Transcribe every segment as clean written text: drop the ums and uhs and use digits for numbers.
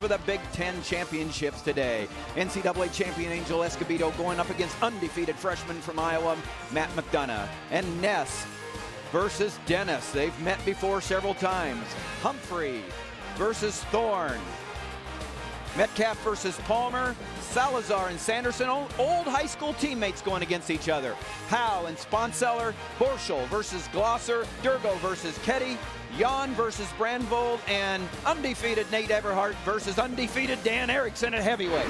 For the Big Ten championships today. NCAA Champion Angel Escobedo going up against undefeated freshman from Iowa, Matt McDonough. And Ness versus Dennis. They've met before several times. Humphrey versus Thorne. Metcalf versus Palmer. Salazar and Sanderson, old high school teammates going against each other. Howe and Sponseller. Borschel versus Glosser. Durgo versus Ketty. Jan versus Brandvold, and undefeated Nate Everhart versus undefeated Dan Erickson at heavyweight.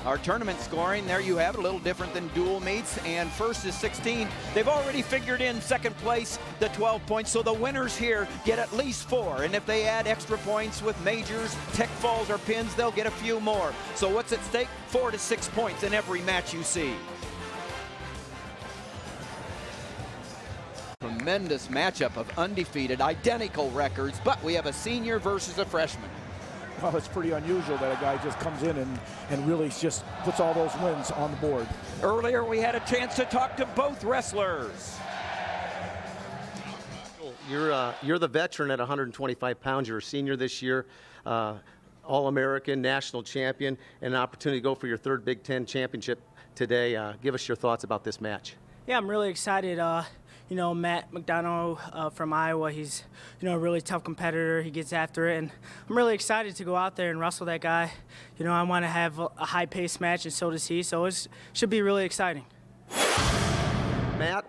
Our tournament scoring, there you have it, a little different than dual meets, and first is 16. They've already figured in second place, the 12 points, so the winners here get at least 4, and if they add extra points with majors, tech falls, or pins, they'll get a few more. So what's at stake? 4 to 6 points in every match you see. Tremendous matchup of undefeated, identical records, but we have a senior versus a freshman. Well, it's pretty unusual that a guy just comes in and really just puts all those wins on the board. Earlier, we had a chance to talk to both wrestlers. You're the veteran at 125 pounds. You're a senior this year, All-American, national champion, and an opportunity to go for your third Big Ten championship today. Give us your thoughts about this match. Yeah, I'm really excited. You know, Matt McDonough from Iowa, he's, a really tough competitor. He gets after it, and I'm really excited to go out there and wrestle that guy. I want to have a high-paced match, and so does he, so it should be really exciting. Matt,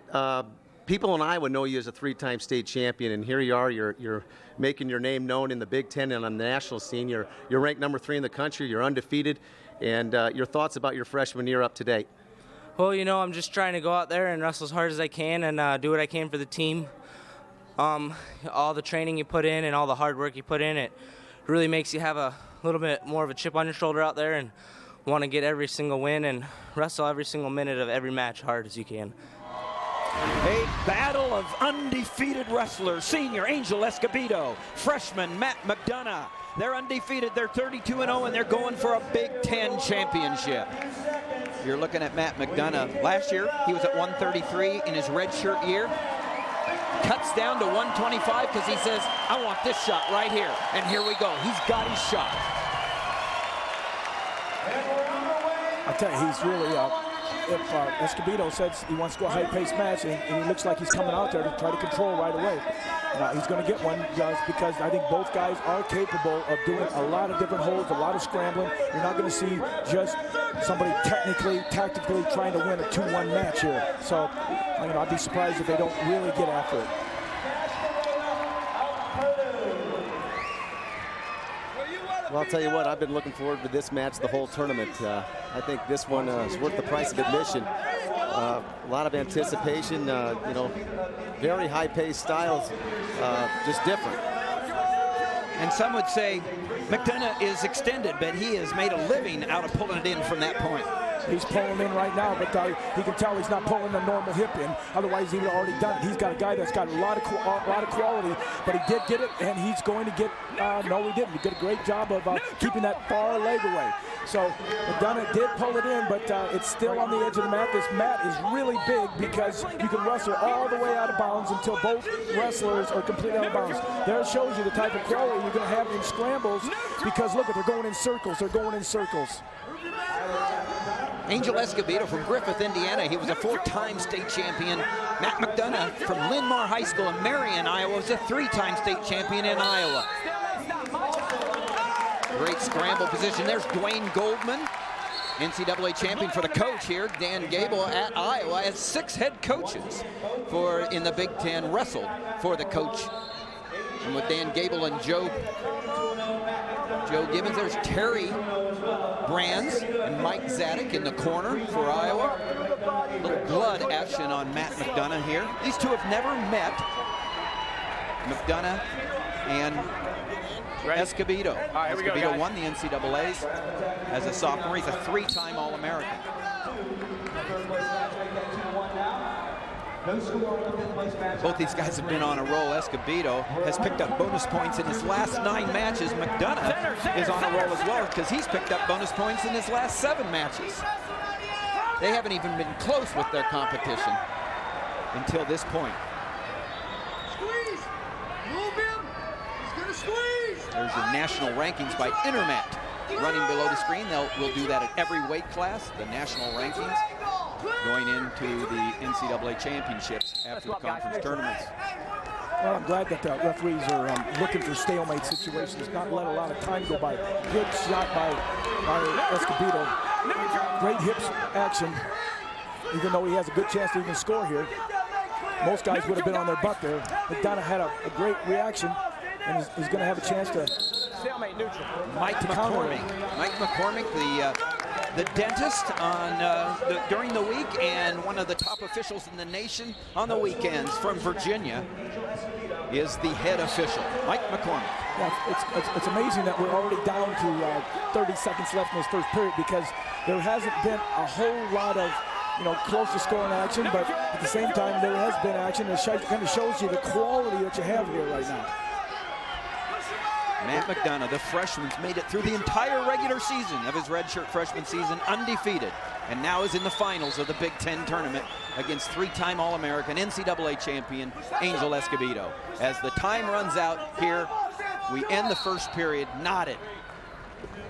people in Iowa know you as a 3-time state champion, and here you are, you're making your name known in the Big Ten and on the national scene. You're ranked number 3 in the country, you're undefeated, and your thoughts about your freshman year up to date? Well, I'm just trying to go out there and wrestle as hard as I can and do what I can for the team. All the training you put in and all the hard work you put in, it really makes you have a little bit more of a chip on your shoulder out there and want to get every single win and wrestle every single minute of every match hard as you can. A battle of undefeated wrestlers. Senior Angel Escobedo, freshman Matt McDonough. They're undefeated, they're 32-0, and they're going for a Big Ten championship. You're looking at Matt McDonough. Last year, he was at 133 in his redshirt year. Cuts down to 125 because he says, I want this shot right here. And here we go. He's got his shot. I tell you, he's really, if Escobedo says he wants to go a high-paced match, and he looks like he's coming out there to try to control right away. He's going to get one just because I think both guys are capable of doing a lot of different holds, a lot of scrambling. You're not going to see just somebody technically, tactically trying to win a 2-1 match here. So, I'd be surprised if they don't really get after it. Well, I'll tell you what, I've been looking forward to this match the whole tournament. I think this one is worth the price of admission. A lot of anticipation, very high-paced styles, just different. And some would say McDonough is extended, but he has made a living out of pulling it in from that point. He's pulling in right now, but he can tell he's not pulling a normal hip in. Otherwise, he would have already done it. He's got a guy that's got a lot of quality, but he did get it, and he's going to get. No, he didn't. He did a great job of keeping that far leg away. So McDonough did pull it in, but it's still on the edge of the mat. This mat is really big because you can wrestle all the way out of bounds until both wrestlers are completely out of bounds. There it shows you the type of quality you're going to have in scrambles because look, they're going in circles. They're going in circles. Angel Escobedo from Griffith, Indiana. He was a 4-time state champion. Matt McDonough from Linn-Mar High School in Marion, Iowa, was a 3-time state champion in Iowa. Great scramble position. There's Dwayne Goldman, NCAA champion for the coach here. Dan Gable at Iowa has 6 head coaches in the Big Ten wrestled for the coach. And with Dan Gable and Joe Gibbons, there's Terry Brands and Mike Zadek in the corner for Iowa. A little blood action on Matt McDonough here. These two have never met. McDonough and Escobedo. Escobedo won the NCAAs as a sophomore. He's a 3-time All-American. Both these guys have been on a roll. Escobedo has picked up bonus points in his last 9 matches. McDonough is on a roll as well because he's picked up bonus points in his last 7 matches. They haven't even been close with their competition until this point. Squeeze! Move him! He's gonna squeeze! There's your national rankings by Internet. Running below the screen, we'll do that at every weight class, the national rankings, going into the NCAA championships after the conference tournaments. Well, I'm glad that the referees are looking for stalemate situations, not let a lot of time go by. Good shot by Escobedo. Great hips action, even though he has a good chance to even score here. Most guys would have been on their butt there. McDonough had a great reaction, and he's going to have a chance to stalemate neutral. Mike McCormick, the dentist during the week, and one of the top officials in the nation on the weekends from Virginia, is the head official, Mike McCormick. Yeah, it's amazing that we're already down to 30 seconds left in this first period, because there hasn't been a whole lot of close to scoring action, but at the same time there has been action. It kind of shows you the quality that you have here right now. Matt McDonough, the freshman's made it through the entire regular season of his redshirt freshman season undefeated, and now is in the finals of the Big Ten tournament against three-time All-American NCAA champion Angel Escobedo. As the time runs out here, we end the first period knotted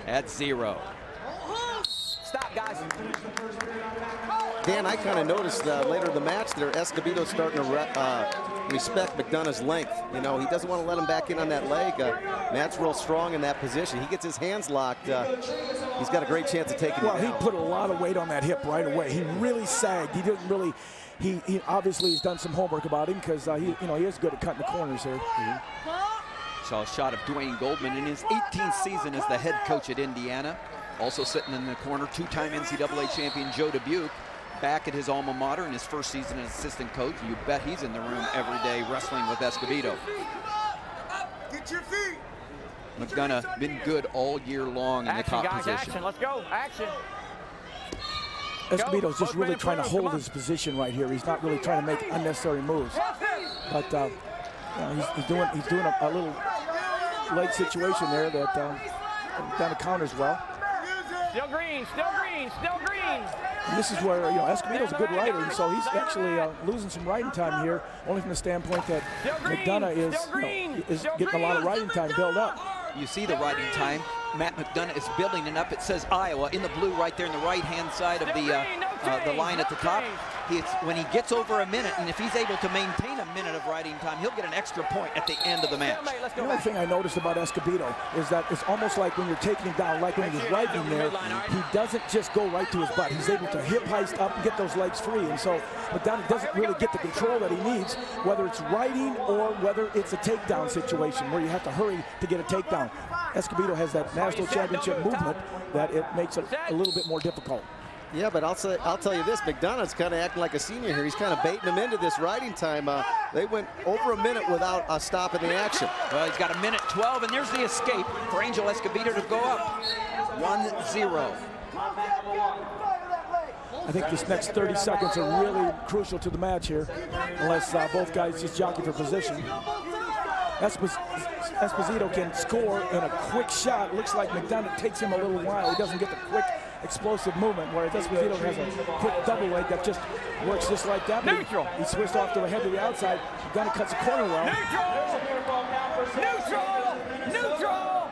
at 0. Stop, guys. Dan, I kind of noticed later in the match there, Escobedo's starting to respect McDonough's length. He doesn't want to let him back in on that leg. Matt's real strong in that position. He gets his hands locked. He's got a great chance of taking it down. Well, he put a lot of weight on that hip right away. He really sagged. He didn't really. He obviously has done some homework about him, because he is good at cutting the corners here. Saw a shot of Dwayne Goldman in his 18th season as the head coach at Indiana. Also sitting in the corner, two-time NCAA champion Joe Dubuque, back at his alma mater in his first season as assistant coach. You bet he's in the room every day wrestling with Escobedo. Get your feet. McDonough been good all year long in the top position. Action, let's go, action. Escobedo's just really trying to hold his position right here. He's not really trying to make unnecessary moves. But he's doing a little leg situation there that McDonough counters well. Still green, still green, still green. And this is where Escobedo's a good rider, and so he's actually losing some riding time here, only from the standpoint that McDonough is getting a lot of riding time built up. You see the riding time. Matt McDonough is building it up. It says Iowa in the blue right there in the right-hand side of the line at the top. When he gets over a minute, and if he's able to maintain a minute of riding time, he'll get an extra point at the end of the match. The only thing I noticed about Escobedo is that it's almost like when you're taking him down, like when he was riding there, he doesn't just go right to his butt. He's able to hip heist up and get those legs free, and so McDonough doesn't really get the control that he needs, whether it's riding or whether it's a takedown situation where you have to hurry to get a takedown. Escobedo has that national championship movement that it makes it a little bit more difficult. Yeah, but I'll tell you this, McDonough's kind of acting like a senior here. He's kind of baiting him into this riding time. They went over a minute without a stop in the action. Well, he's got a minute 12, and there's the escape for Angel Escobedo to go up 1-0. I think this next 30 seconds are really crucial to the match here, unless both guys just jockey for position. Escobedo can score in a quick shot. Looks like McDonough takes him a little while. He doesn't get the quick, explosive movement, whereas Escobedo has a quick double leg that just works just like that. Neutral. He switched off to the head to the outside. McDonough cuts the corner well. Neutral.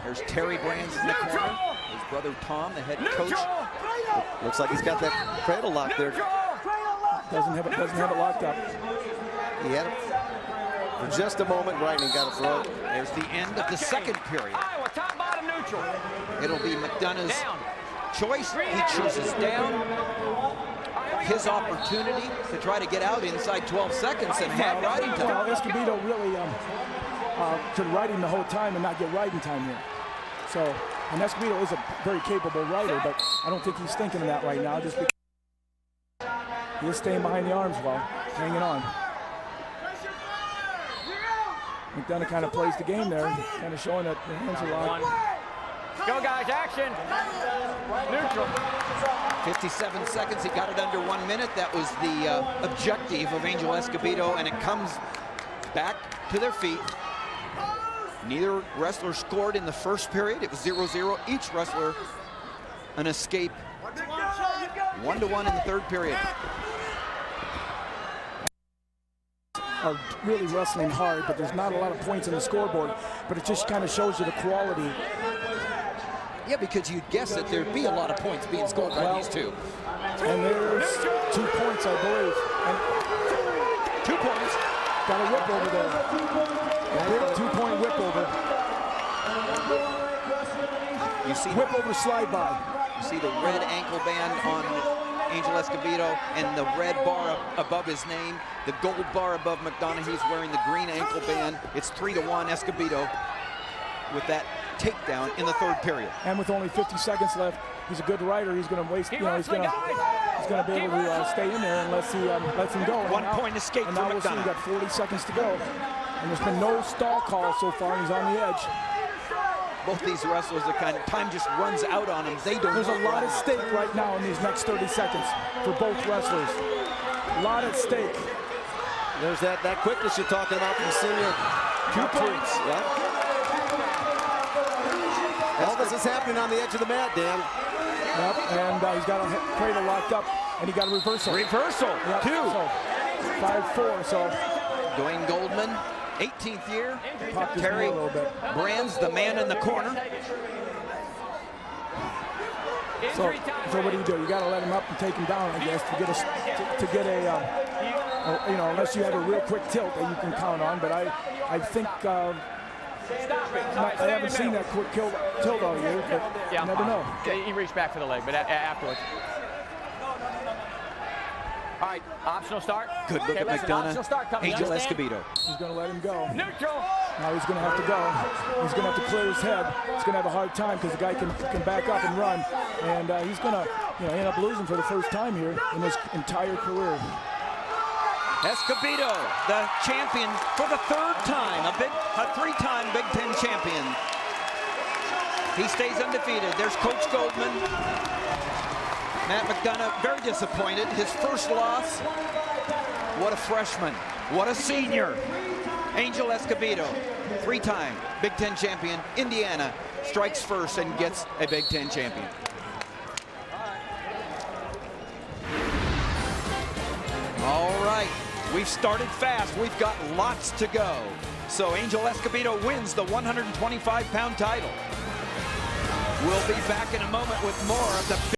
There's Terry Brands in the corner. His brother Tom, the head coach. Looks like he's got that cradle lock there. Doesn't have it locked up. He had it for just a moment, right, and he got a throw. There's the end of the second period. Iowa, top, bottom, neutral. It'll be McDonough's choice. He chooses down. His opportunity to try to get out inside 12 seconds and have riding time. Well, Escobedo really could ride him the whole time and not get riding time here. So, and Escobedo is a very capable rider, but I don't think he's thinking of that right now, just because he's staying behind the arms well, hanging on. McDonough kind of plays the game there, kind of showing that the hands are locked. Go, guys, action. Neutral. 57 seconds, he got it under 1 minute. That was the objective of Angel Escobedo, and it comes back to their feet. Neither wrestler scored in the first period. It was 0-0. Each wrestler an escape. 1-1 in the third period. are really wrestling hard, but there's not a lot of points on the scoreboard. But it just kind of shows you the quality. Yeah, because you'd guess that there'd be a lot of points being scored by these two. And there's 2 points, I believe. And 2 points. got a whip over there. Big 2-point whip over. You see Whip over slide by. You see the red ankle band on Angel Escobedo and the red bar above his name, the gold bar above McDonough. He's wearing the green ankle band. It's 3-1 Escobedo with that takedown in the third period. And with only 50 seconds left, he's a good rider. He's going to waste, he's going to be able to stay in there unless he lets him go. 1 point escape and for now we'll see, McDonough. we've got 40 seconds to go. And there's been no stall call so far. He's on the edge. Both these wrestlers are kind of, time just runs out on them. They don't. There's a lot at stake right now in these next 30 seconds for both wrestlers. A lot at stake. There's that quickness you're talking about from senior. 2 points. Yeah. All this is happening on the edge of the mat, Dan. Yep, and he's got a cradle locked up, and he got a reversal. Reversal, Yep, 2. So 5-4, so Dwayne Goldman, 18th year. popped his Terry knee a little bit. Brands, the man in the corner. So what do? You got to let him up and take him down, I guess, to get a you know, unless you have a real quick tilt that you can count on. But I think I haven't seen that quick tilt all year, but you never know. He reached back for the leg, but afterwards. All right, optional start. Good look at Optional start McDonough. coming. Angel Understand? Escobedo. He's going to let him go. Neutral. Now he's going to have to go. He's going to have to clear his head. He's going to have a hard time because the guy can back up and run, and he's going to end up losing for the first time here in his entire career. Escobedo, the champion for the 3rd time, a 3-time Big Ten champion. He stays undefeated. There's Coach Goldman. Matt McDonough, very disappointed. His first loss. What a freshman. What a senior. Angel Escobedo, 3-time Big Ten champion. Indiana strikes first and gets a Big Ten champion. All right, we've started fast. We've got lots to go. So Angel Escobedo wins the 125-pound title. We'll be back in a moment with more of the